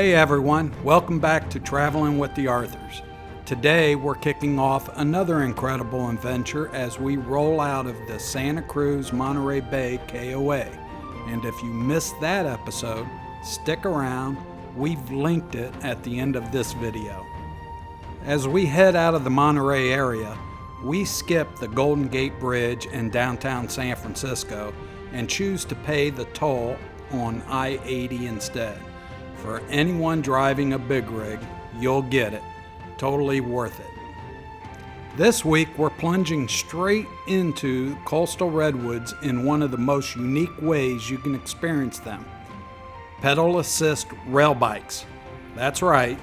Hey everyone, welcome back to Traveling with the Arthurs. Today we're kicking off another incredible adventure as we roll out of the Santa Cruz Monterey Bay KOA. And if you missed that episode, stick around, we've linked it at the end of this video. As we head out of the Monterey area, we skip the Golden Gate Bridge in downtown San Francisco and choose to pay the toll on I-80 instead. For anyone driving a big rig, you'll get it. Totally worth it. This week, we're plunging straight into coastal redwoods in one of the most unique ways you can experience them. Pedal assist rail bikes. That's right,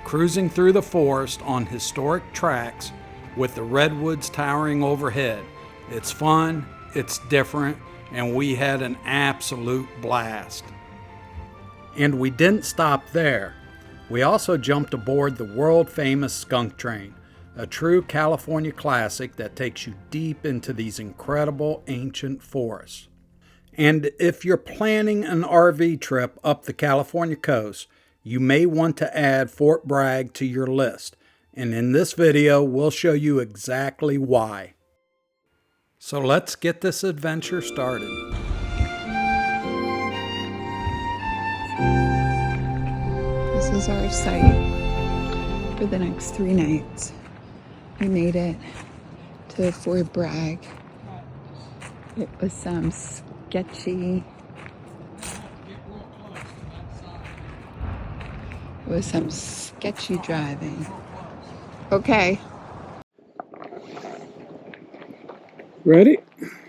cruising through the forest on historic tracks with the redwoods towering overhead. It's fun, it's different, and we had an absolute blast. And we didn't stop there. We also jumped aboard the world-famous Skunk Train, a true California classic that takes you deep into these incredible ancient forests. And if you're planning an RV trip up the California coast, you may want to add Fort Bragg to your list. And in this video, we'll show you exactly why. So let's get this adventure started. This is our site for the next 3 nights. We made it to Fort Bragg. It was some sketchy. Driving. Okay. Ready?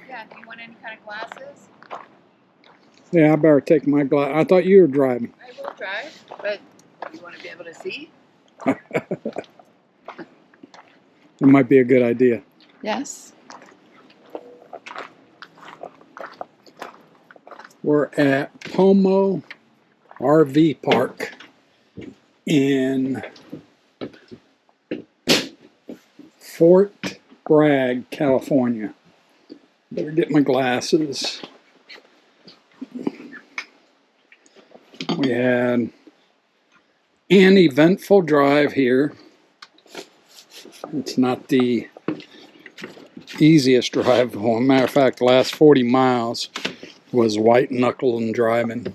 Yeah, do you want any kind of glasses? Yeah, I better take my glass. I thought you were driving. I will drive, but you want to be able to see? It might be a good idea. Yes. We're at Pomo RV Park in Fort Bragg, California. Better get my glasses. We had an eventful drive here. It's not the easiest drive. Well, as a matter of fact, the last 40 miles was white knuckling driving.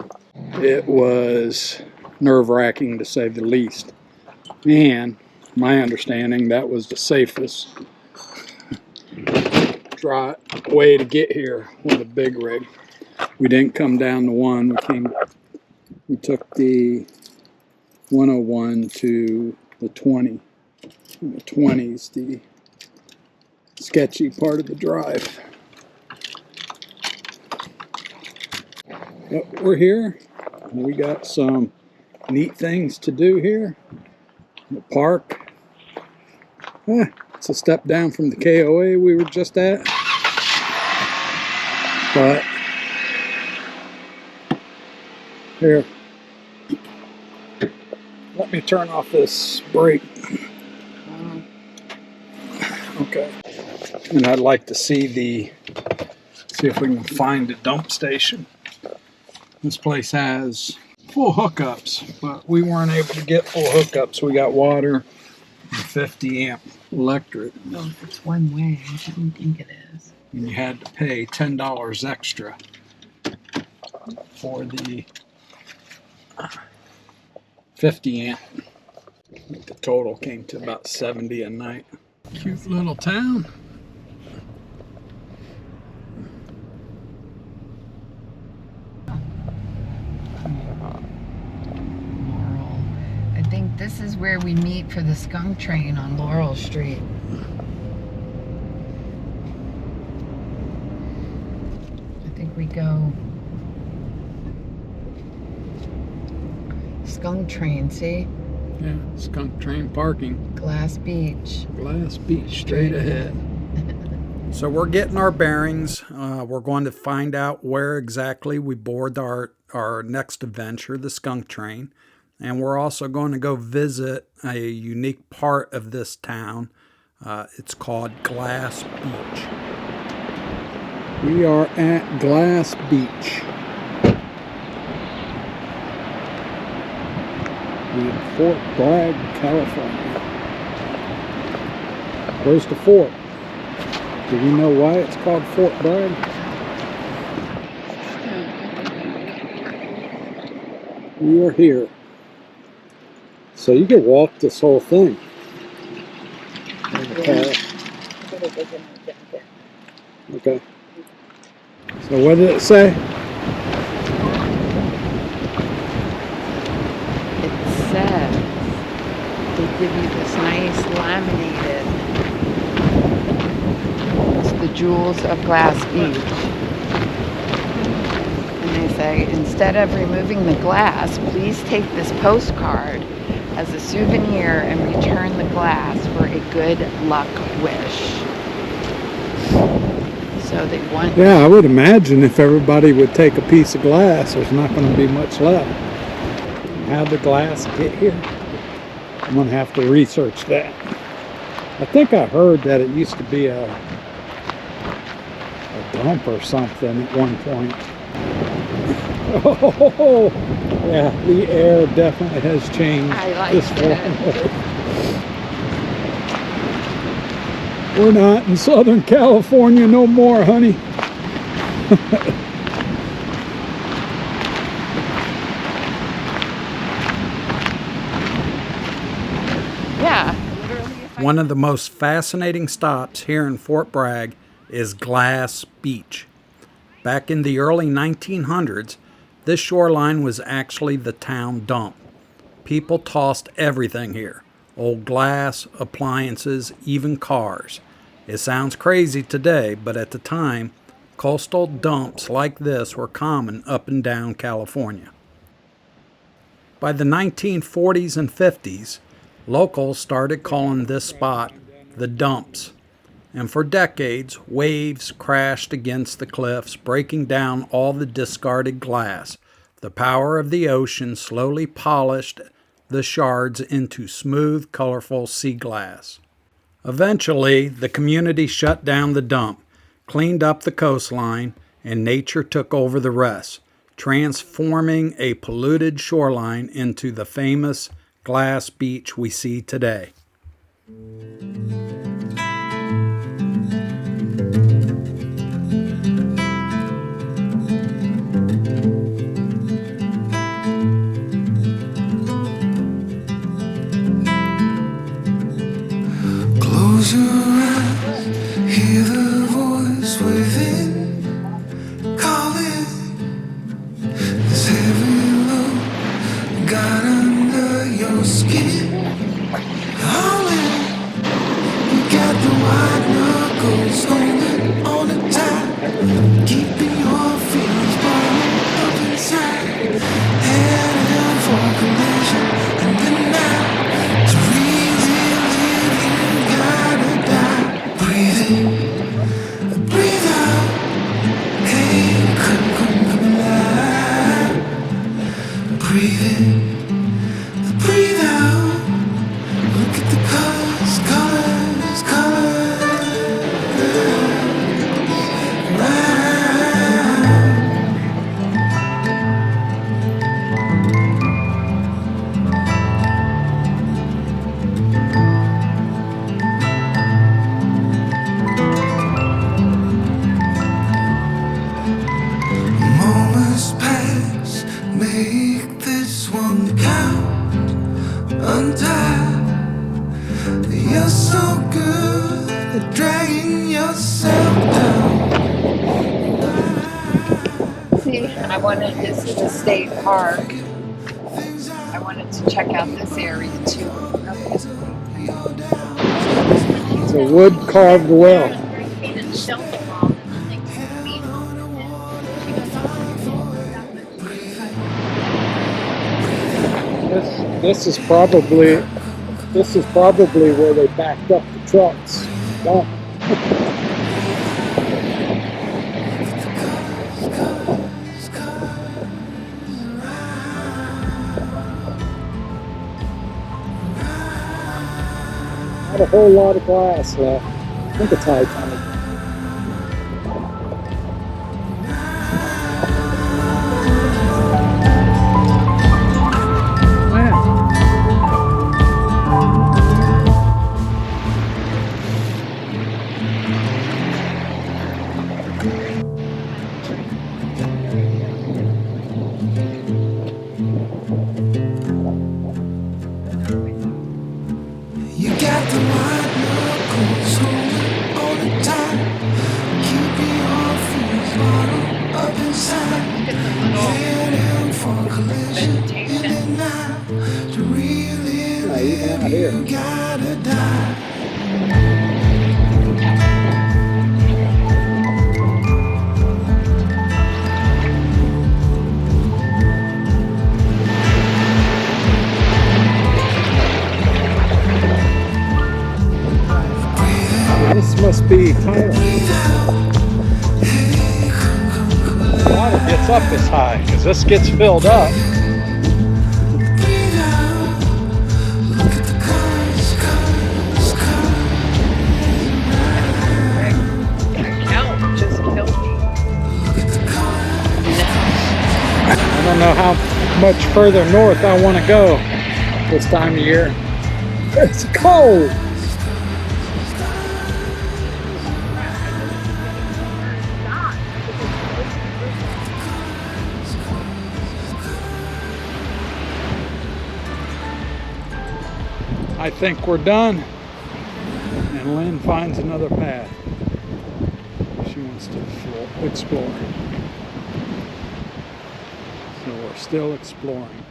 It was nerve-wracking to say the least. And my understanding, that was the safest way to get here with a big rig. We didn't come down the one. We took the 101 to the 20. The 20's the sketchy part of the drive. But we're here. We got some neat things to do here. The park. It's a step down from the KOA we were just at. But here, let me turn off this brake. Okay. And I'd like to see if we can find a dump station. This place has full hookups, but we weren't able to get full hookups. We got water and 50 amp electric. Well, if it's one way, I don't think it is. And you had to pay $10 extra for the 50 amp. The total came to about 70 a night. Cute little town. Laurel. I think this is where we meet for the Skunk Train on Laurel Street. I think we go Skunk Train, see? Yeah, Skunk Train parking. Glass Beach. Glass Beach, straight ahead. So we're getting our bearings. We're going to find out where exactly we board our next adventure, the Skunk Train. And we're also going to go visit a unique part of this town. It's called Glass Beach. We are at Glass Beach. be in Fort Bragg, California. Where's the fort? Do we know why it's called Fort Bragg? We are here. So you can walk this whole thing. Okay. So what did it say? It says they give you this nice laminated. It's the Jewels of Glass Beach. And they say, instead of removing the glass, please take this postcard as a souvenir and return the glass for a good luck wish. So they want... Yeah, I would imagine if everybody would take a piece of glass, there's not going to be much left. How'd the glass get here? I'm going to have to research that. I think I heard that it used to be a dump or something at one point. Oh, yeah, the air definitely has changed. I like this it. We're not in Southern California no more, honey. Yeah. One of the most fascinating stops here in Fort Bragg is Glass Beach. Back in the early 1900s, this shoreline was actually the town dump. People tossed everything here. Old glass, appliances, even cars. It sounds crazy today, but at the time, coastal dumps like this were common up and down California. By the 1940s and 50s, locals started calling this spot the dumps. And for decades, waves crashed against the cliffs, breaking down all the discarded glass. The power of the ocean slowly polished the shards into smooth, colorful sea glass. Eventually, the community shut down the dump, cleaned up the coastline, and nature took over the rest, transforming a polluted shoreline into the famous glass beach we see today. Close your eyes, hear the voice within, calling. This heavy load got under your skin, howling. You got the white knuckles holding on the tight, keeping your feelings boiling up inside. Heading for collision in the night. To breathe in, breathe out. Hey, come alive. Breathe in, breathe out. Look at the colors, colors, colors. Right. Moments pass, make this one count. Untie. You're so good at dragging yourself down. See, I wanted, this is a state park. I wanted to check out this area too. It's a wood carved well. This is probably where they backed up the trucks. Dump. Not a whole lot of glass left. I think it's high tide. Yeah, even out here. Gotta die. This must be Thailand. The water gets up this high because this gets filled up. I don't know how much further north I want to go this time of year. It's cold. I think we're done, and Lynn finds another path. She wants to explore. So we're still exploring.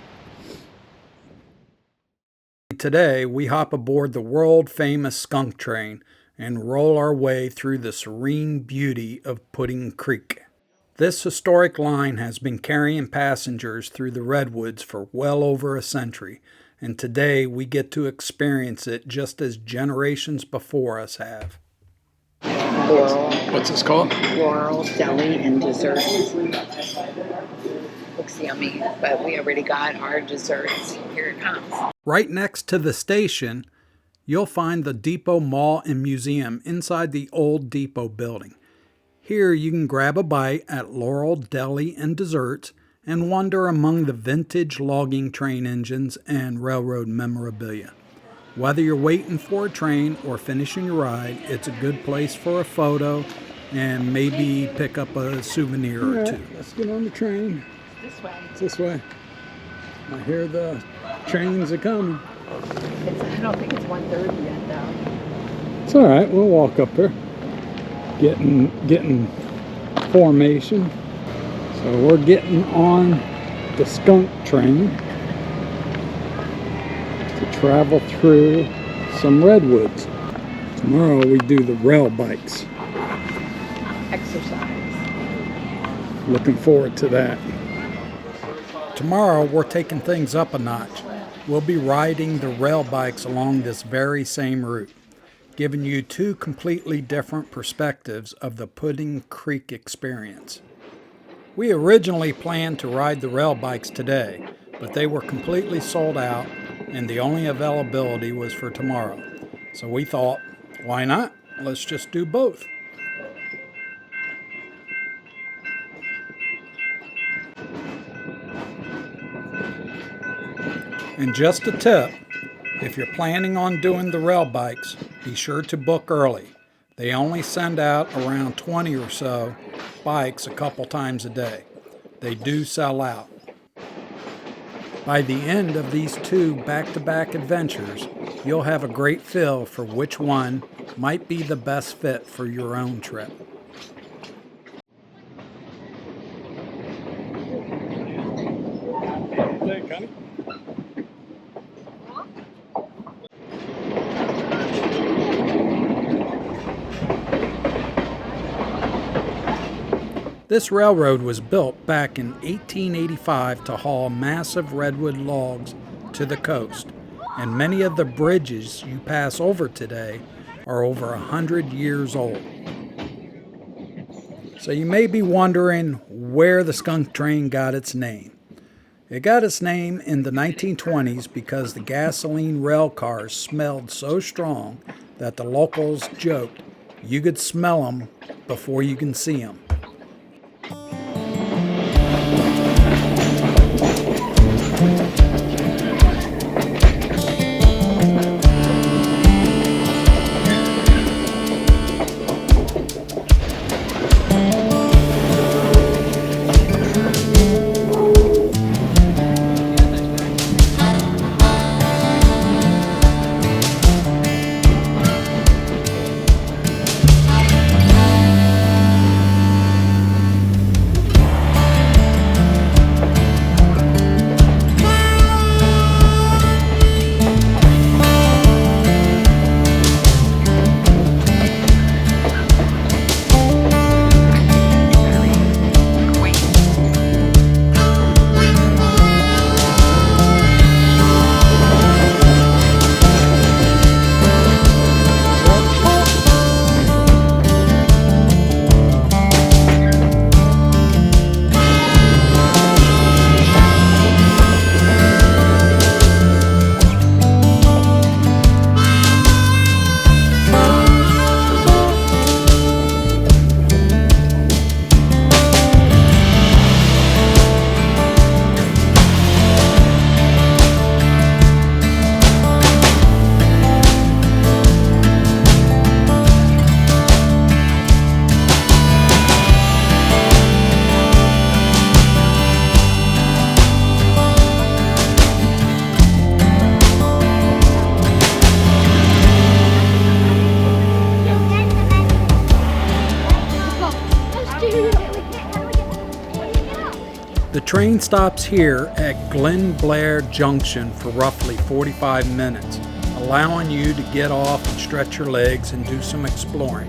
Today, we hop aboard the world-famous Skunk Train and roll our way through the serene beauty of Pudding Creek. This historic line has been carrying passengers through the Redwoods for well over a century, and today we get to experience it just as generations before us have. Laurel. What's this called? Laurel Deli and Desserts. Looks yummy, but we already got our desserts. Here it comes. Right next to the station, you'll find the Depot Mall and Museum inside the old Depot building. Here you can grab a bite at Laurel Deli and Desserts and wander among the vintage logging train engines and railroad memorabilia. Whether you're waiting for a train or finishing your ride, it's a good place for a photo and maybe pick up a souvenir or two. Let's get on the train. This way. It's this way. I hear the trains are coming. I don't think it's 1:30 yet, though. It's all right. We'll walk up there. Getting formation. So we're getting on the Skunk Train to travel through some redwoods. Tomorrow we do the rail bikes. Exercise. Looking forward to that. Tomorrow we're taking things up a notch. We'll be riding the rail bikes along this very same route, giving you two completely different perspectives of the Pudding Creek experience. We originally planned to ride the rail bikes today, but they were completely sold out and the only availability was for tomorrow. So we thought, why not? Let's just do both. And just a tip, if you're planning on doing the rail bikes, be sure to book early. They only send out around 20 or so bikes a couple times a day. They do sell out. By the end of these two back-to-back adventures, you'll have a great feel for which one might be the best fit for your own trip. This railroad was built back in 1885 to haul massive redwood logs to the coast, and many of the bridges you pass over today are over 100 years old. So you may be wondering where the Skunk Train got its name. It got its name in the 1920s because the gasoline rail cars smelled so strong that the locals joked you could smell them before you can see them. The train stops here at Glen Blair Junction for roughly 45 minutes, allowing you to get off and stretch your legs and do some exploring.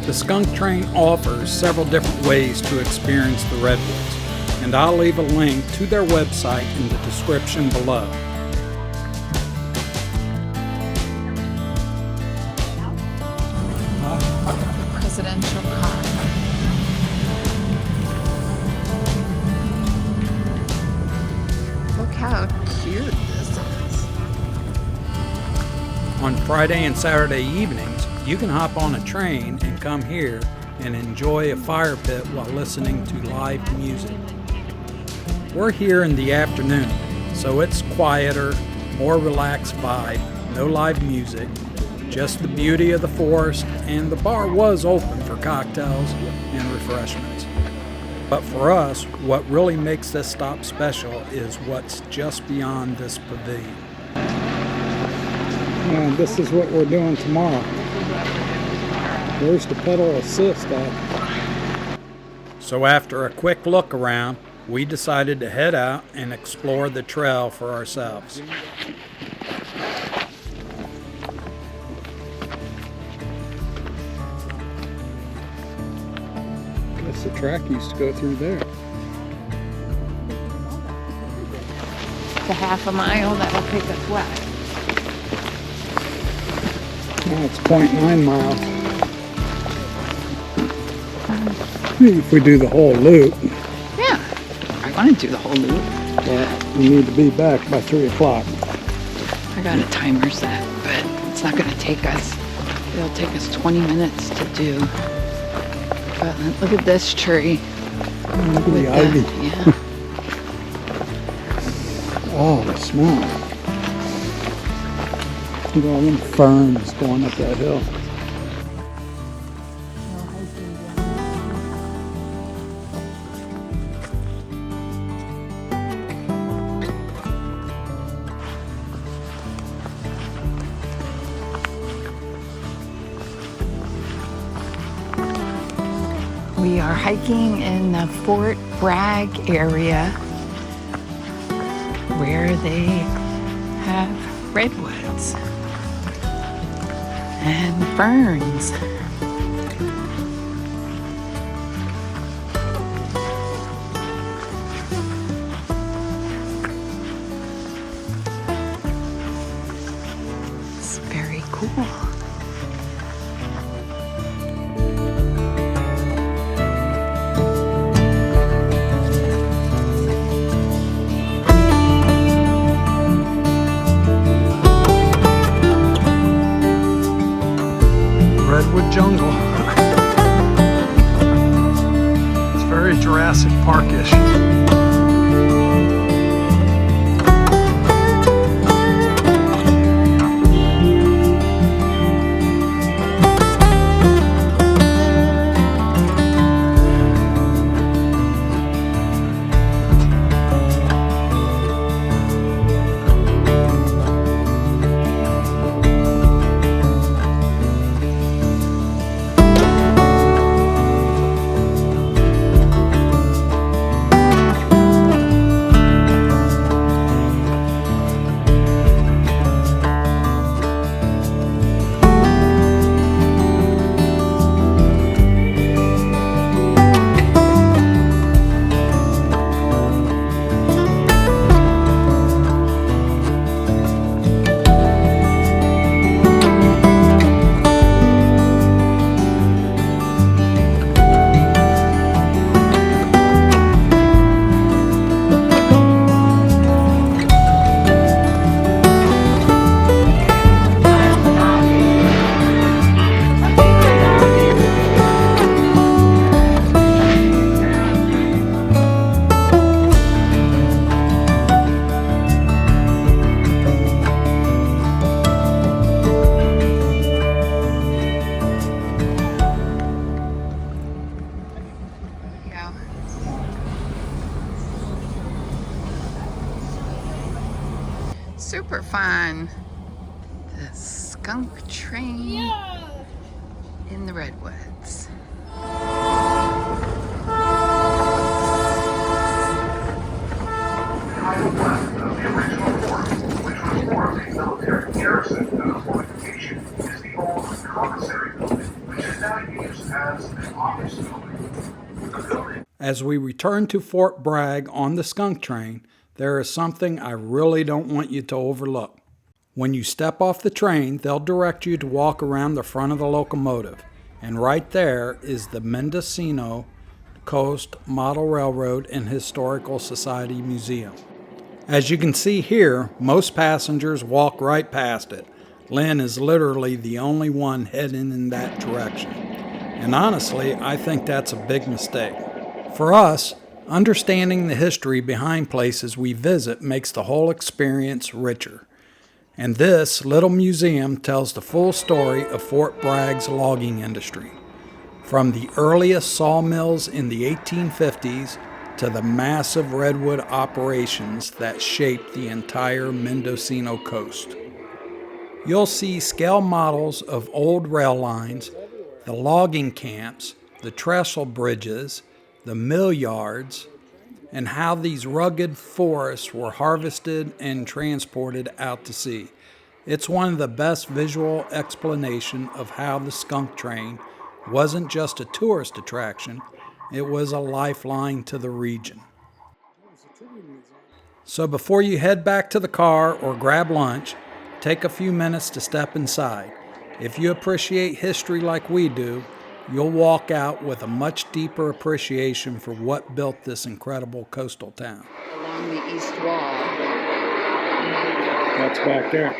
The Skunk Train offers several different ways to experience the Redwoods, and I'll leave a link to their website in the description below. Presidential car. Look how cute this is. On Friday and Saturday evenings, you can hop on a train and come here and enjoy a fire pit while listening to live music. We're here in the afternoon, so it's quieter, more relaxed vibe, no live music, just the beauty of the forest, and the bar was open for cocktails and refreshments. But for us, what really makes this stop special is what's just beyond this pavilion. And this is what we're doing tomorrow. Where's the pedal assist at? So after a quick look around, we decided to head out and explore the trail for ourselves. Guess the track used to go through there. The half a mile that'll take us west. Now it's 0.9 miles. If we do the whole loop. Yeah, I want to do the whole loop. But we need to be back by 3 o'clock. I got a timer set, but it's not going to take us. It'll take us 20 minutes to do. But look at this tree. Look at the ivy. Yeah. Oh, the smell. Look at all them ferns going up that hill. We are hiking in the Fort Bragg area where they have redwoods and ferns. It's very cool. Redwood jungle. It's very Jurassic Park-ish. Super fun. The Skunk Train in the Redwoods. As we return to Fort Bragg on the Skunk Train, there is something I really don't want you to overlook. When you step off the train, they'll direct you to walk around the front of the locomotive, and right there is the Mendocino Coast Model Railroad and Historical Society Museum. As you can see here, most passengers walk right past it. Lynn is literally the only one heading in that direction. And honestly, I think that's a big mistake. For us, understanding the history behind places we visit makes the whole experience richer. And this little museum tells the full story of Fort Bragg's logging industry, from the earliest sawmills in the 1850s to the massive redwood operations that shaped the entire Mendocino coast. You'll see scale models of old rail lines, the logging camps, the trestle bridges, the mill yards, and how these rugged forests were harvested and transported out to sea. It's one of the best visual explanation of how the Skunk Train wasn't just a tourist attraction, it was a lifeline to the region. So before you head back to the car or grab lunch, take a few minutes to step inside. If you appreciate history like we do, you'll walk out with a much deeper appreciation for what built this incredible coastal town. Along the east wall. That's back there.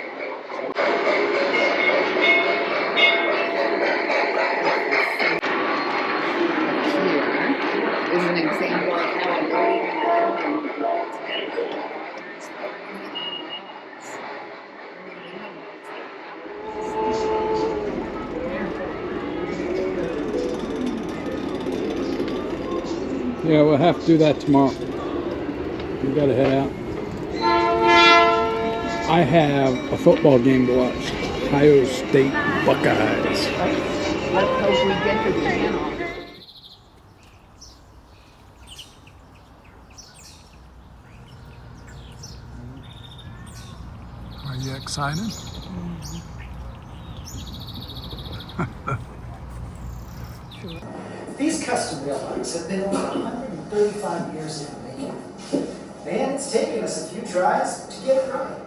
Here is an example of how a building Yeah, we'll have to do that tomorrow. We gotta head out. I have a football game to watch. Ohio State Buckeyes. Let's hope we get to the channel. Are you excited? These custom rail bikes have been over 135 years in the making, and it's taken us a few tries to get it right.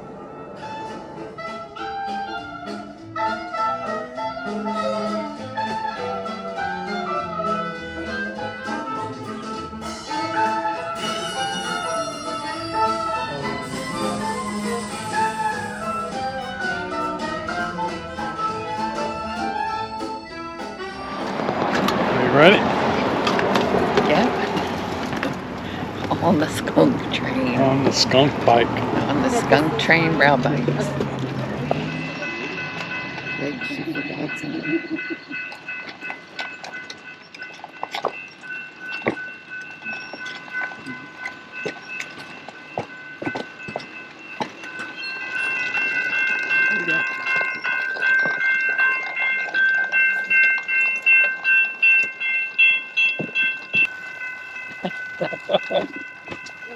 Ready? Yep. On the Skunk Train. On the skunk bike. On the Skunk Train rail bikes. Big super Dodson.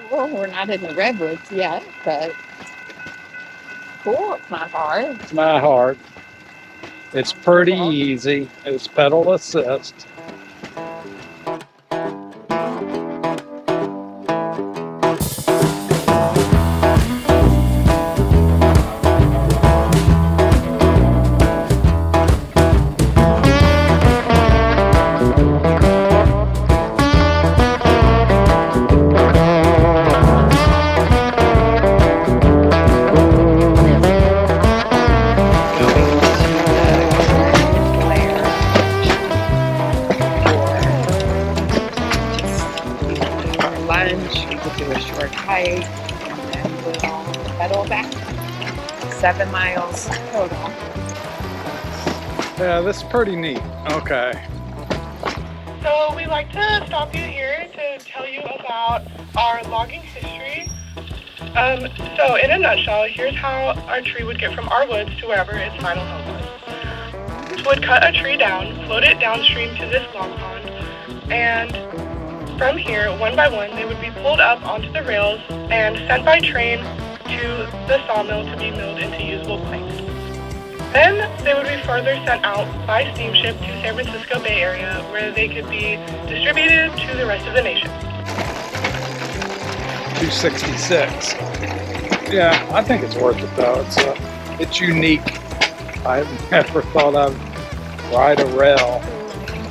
Well, we're not in the Redwoods yet, but cool. It's not hard. It's not hard. It's pretty easy. It's pedal assist. hike, and then we'll pedal back. 7 miles total. Yeah, this is pretty neat. Okay. So we'd like to stop you here to tell you about our logging history. So in a nutshell, here's how our tree would get from our woods to wherever its final home was. So we'd cut a tree down, float it downstream to this log pond, and from here, one by one, they would be pulled up onto the rails and sent by train to the sawmill to be milled into usable planks. Then they would be further sent out by steamship to San Francisco Bay Area, where they could be distributed to the rest of the nation. 266. Yeah, I think it's worth it though. It's unique. I've never thought I'd ride a rail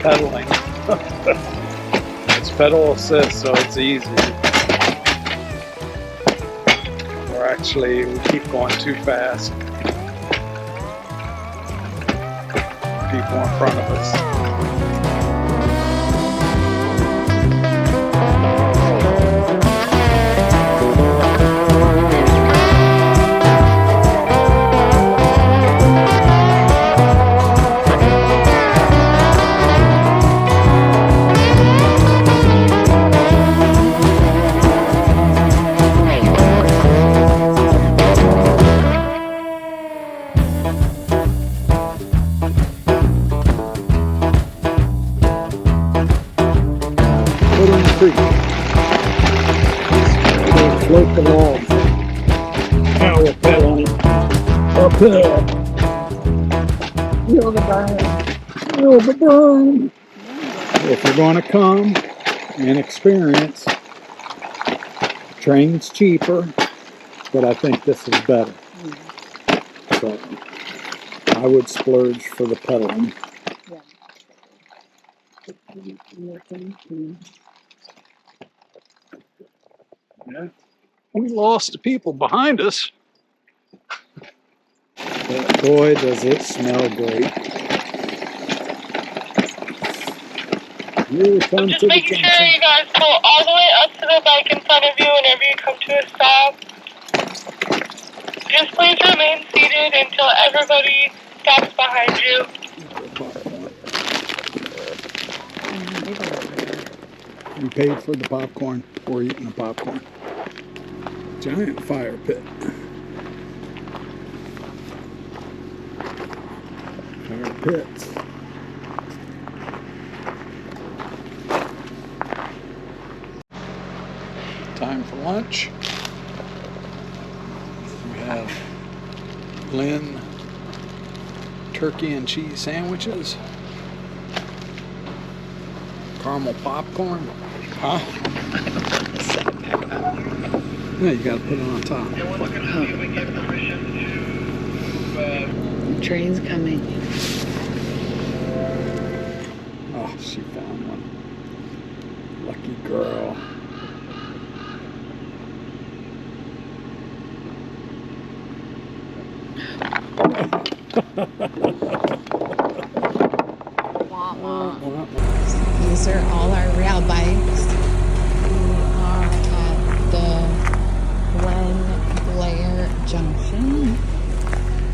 pedaling. It's pedal assist, so it's easy. We keep going too fast. People in front of us. Pudding Creek. We'll float the log. Now we're pedaling uphill. Feel the burn. Feel the burn. If you're going to come and experience, train's cheaper, but I think this is better. So I would splurge for the pedaling. Yeah. We lost the people behind us. But boy, does it smell great. Here we come Just to the making sure junction. you guys pull all the way up to the bike in front of you whenever you come to a stop. Just please remain seated until everybody stops behind you. We paid for the popcorn. We're eating the popcorn. Giant fire pit. Fire pits. Time for lunch. We have Glen turkey and cheese sandwiches. Caramel popcorn. Huh? Yeah, you gotta put it on top. The train's coming. Oh, she found one. Lucky girl. These are all our rail bikes. We are at the Glen Blair Junction.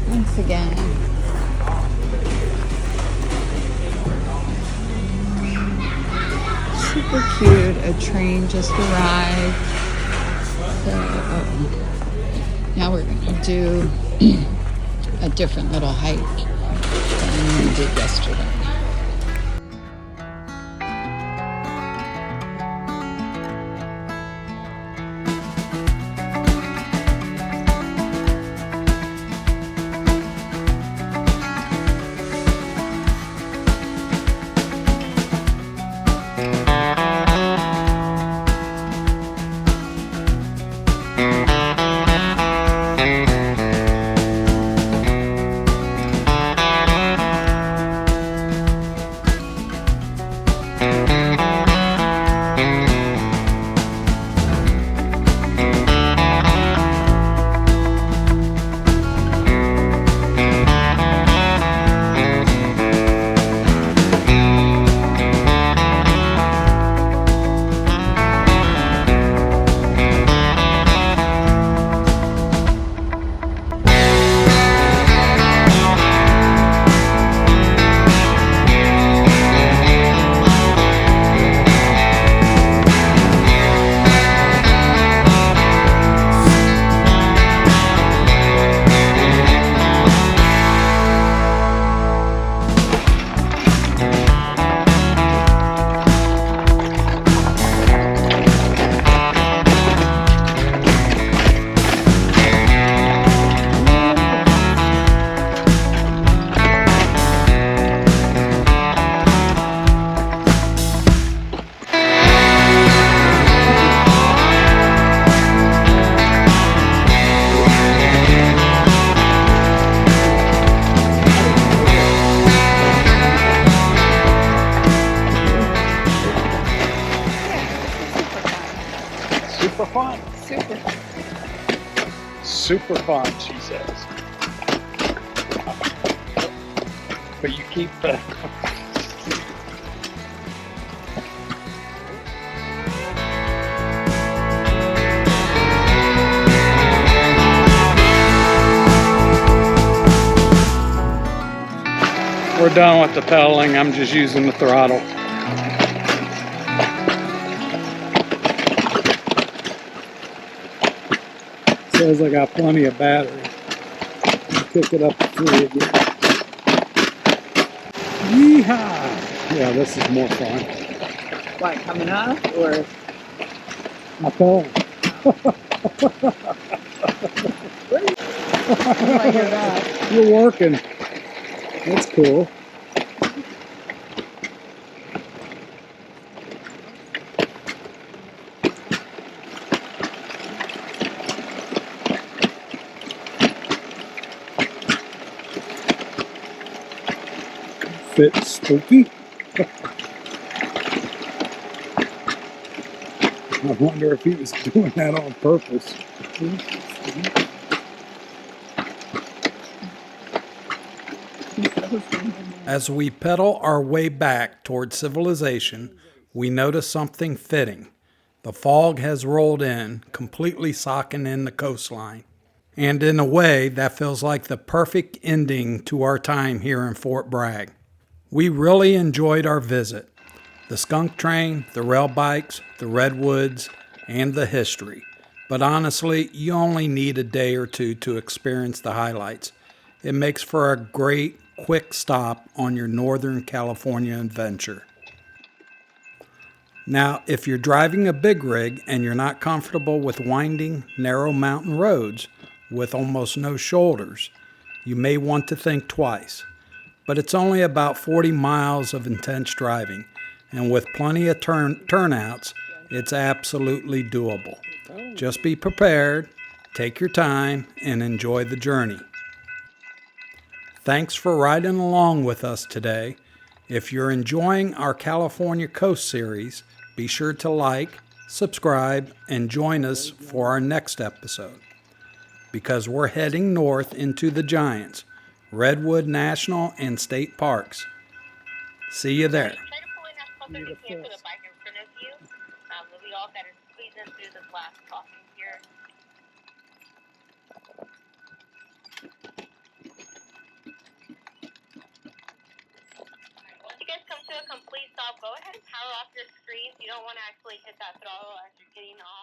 Once again. Super cute. A train just arrived. So now we're going to do a different little hike than we did yesterday. Super fun. Super. Super fun, she says. But you keep the... We're done with the pedaling. I'm just using the throttle. Says I got plenty of battery. I'll kick it up to 3 again. Yeehaw! Yeah, this is more fun. What, coming up or? I fell. Oh, I hear that. You're working. That's cool. Bit spooky. I wonder if he was doing that on purpose. As we pedal our way back toward civilization, we notice something fitting. The fog has rolled in, completely socking in the coastline. And in a way, that feels like the perfect ending to our time here in Fort Bragg. We really enjoyed our visit. The Skunk Train, the rail bikes, the Redwoods, and the history. But honestly, you only need a day or two to experience the highlights. It makes for a great, quick stop on your Northern California adventure. Now, if you're driving a big rig and you're not comfortable with winding, narrow mountain roads with almost no shoulders, you may want to think twice. But it's only about 40 miles of intense driving, and with plenty of turnouts, it's absolutely doable. Just be prepared, take your time, and enjoy the journey. Thanks for riding along with us today. If you're enjoying our California Coast series, be sure to like, subscribe, and join us for our next episode. Because we're heading north into the Giants, Redwood National and State Parks. See you there. Try to pull in as close as you can to the bike in front of you. We all got to squeeze in through this last crossing here. Once you guys come to a complete stop, go ahead and power off your screens. You don't want to actually hit that throttle as you're getting off.